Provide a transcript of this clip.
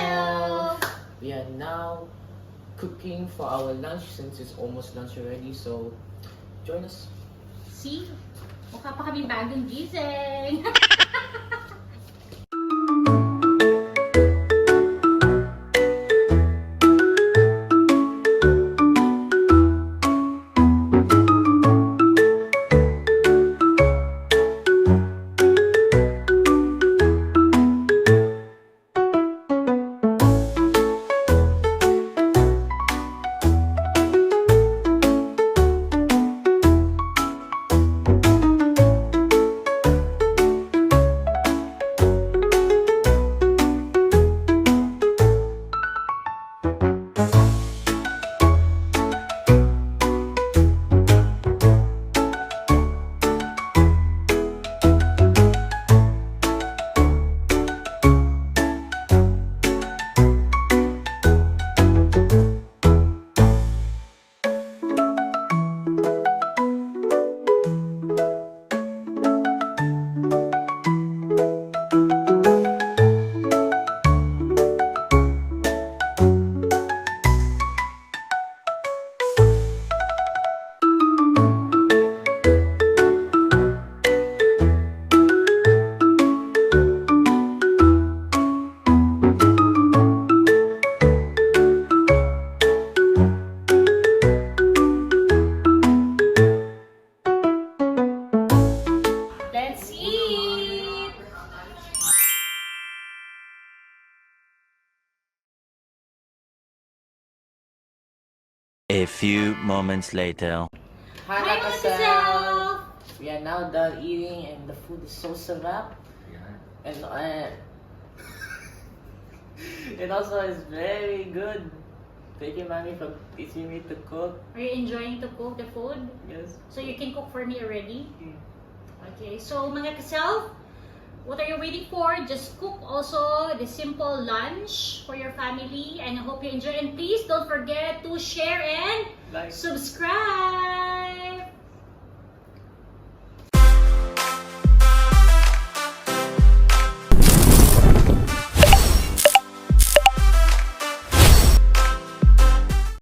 yourself. We are now cooking for our lunch since it's almost lunch already. So join us. See? Mukha pa kami bagong gising. Let's eat! A few moments later. Hi, Hi, Nakasel. We are now done eating and the food is so sarap. And it also is very good. Thank you, Mommy, for teaching me to cook. Are you enjoying to cook the food? Yes. So you can cook for me already? Mm. Okay, so mga kaself, what are you waiting for? Just cook also the simple lunch for your family and I hope you enjoy. And please don't forget to share and Like. subscribe!